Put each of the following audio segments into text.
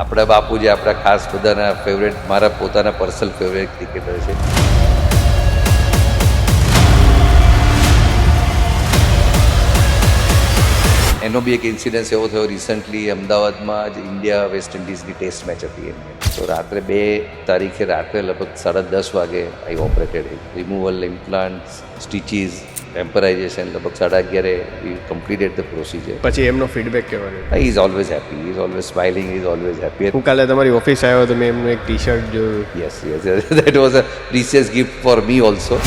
આપણા બાપુ જે આપણા ખાસ બધાના ફેવરેટ, મારા પોતાના પર્સનલ ફેવરેટ ક્રિકેટર છે. એનો બી એક ઇન્સિડન્સ એવો થયો રિસન્ટલી અમદાવાદમાં જ ઇન્ડિયા વેસ્ટ ઇન્ડિઝની ટેસ્ટ મેચ હતી એની. તો રાત્રે 2 તારીખે રાત્રે લગભગ 10:30 વાગે આઈ ઓપરેટેડ રિમૂવલ, ઇમ્પ્લાન્ટ્સ, સ્ટીચીસ, ટેમ્પરાઇઝેશન. લગભગ 11:30 વી કમ્પ્લીટેડ ધ પ્રોસિજર. પછી એમનો ફીડબેક કેવો રહ્યો? He is always happy, he is always smiling, he is always happy. હું કાલે તમારી ઓફિસ આવ્યો તો મેં એમનું એક ટી શર્ટ જોયું. Yes, that was a precious gift for me also.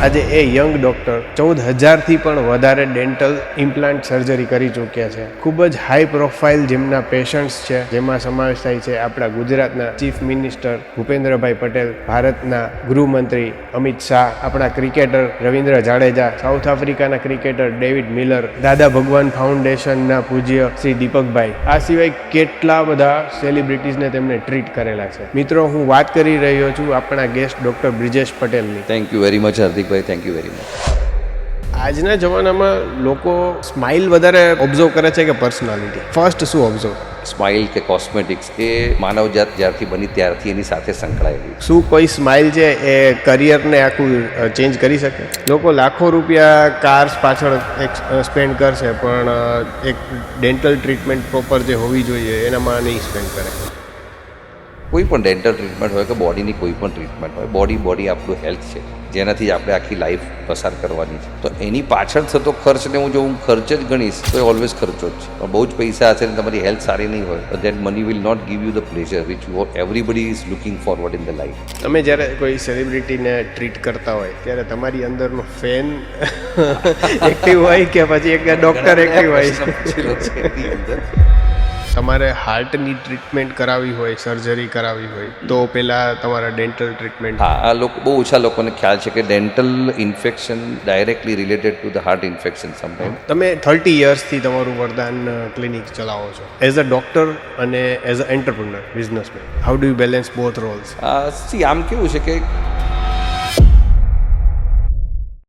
આજે એ યંગ ડૉક્ટર 14,000થી પણ વધારે ડેન્ટલ ઇમ્પ્લાન્ટ સર્જરી કરી ચૂક્યા છે. ખૂબ જ હાઈ પ્રોફાઇલ જેમના પેશન્ટ્સ છે, જેમાં સમાવેશ થાય છે આપણા ગુજરાતના ચીફ મિનિસ્ટર ભૂપેન્દ્રભાઈ પટેલ, ભારતના ગૃહમંત્રી અમિત શાહ, આપણા ક્રિકેટર રવિન્દ્ર જાડેજા, સાઉથ આફ્રિકાના ક્રિકેટર ડેવિડ મિલર, દાદા ભગવાન ફાઉન્ડેશનના પૂજ્ય શ્રી દીપકભાઈ. આ સિવાય કેટલા બધા સેલિબ્રિટીઝને તેમણે ટ્રીટ કરેલા છે. મિત્રો, હું વાત કરી રહ્યો છું આપણા ગેસ્ટ ડૉક્ટર બ્રિજેશ પટેલની. Thank you very much Hardikbhai, thank you very much. આજના જમાનામાં લોકો સ્માઇલ વધારે ઓબ્ઝર્વ કરે છે કે પર્સનાલિટી? ફર્સ્ટ શું ઓબ્ઝર્વ? સ્માઇલ કે કોસ્મેટિક્સ એ માનવજાત જ્યારથી બની ત્યારથી એની સાથે સંકળાયેલી. શું કોઈ સ્માઇલ છે એ કરિયરને આખું ચેન્જ કરી શકે? લોકો લાખો રૂપિયા કાર્સ પાછળ સ્પેન્ડ કરશે, પણ એક ડેન્ટલ ટ્રીટમેન્ટ પ્રોપર જે હોવી જોઈએ એનામાં નહીં સ્પેન્ડ કરે. કોઈ પણ ડેન્ટલ ટ્રીટમેન્ટ હોય કે બોડીની કોઈ પણ ટ્રીટમેન્ટ હોય, બોડી આપણું હેલ્થ છે, જેનાથી જ આપણે આખી લાઈફ પસાર કરવાની છે. તો એની પાછળ થતો ખર્ચને હું ખર્ચ જ ગણીશ તો એ ઓલવેઝ ખર્ચો જ છે. પણ બહુ જ પૈસા હશે ને તમારી હેલ્થ સારી નહીં હોય તો that money will not give you the pleasure which everybody is looking forward in the life. તમે જ્યારે કોઈ સેલિબ્રિટીને ટ્રીટ કરતા હોય ત્યારે તમારી અંદરનો ફેન એક્ટિવ હોય કે પછી એક ડૉક્ટર એક્ટિવ હોય? તમારે હાર્ટની ટ્રીટમેન્ટ કરાવી હોય, સર્જરી કરાવી હોય તો પહેલાં તમારા ડેન્ટલ ટ્રીટમેન્ટ. હા, આ લોકો બહુ ઓછા લોકોને ખ્યાલ છે કે dental infection directly related to the heart infection sometime. તમે 30 યર્સથી તમારું વરદાન ક્લિનિક ચલાવો છો એઝ અ ડૉક્ટર અને as a entrepreneur, businessman. How do you balance both Rolls? C, આમ કેવું છે કે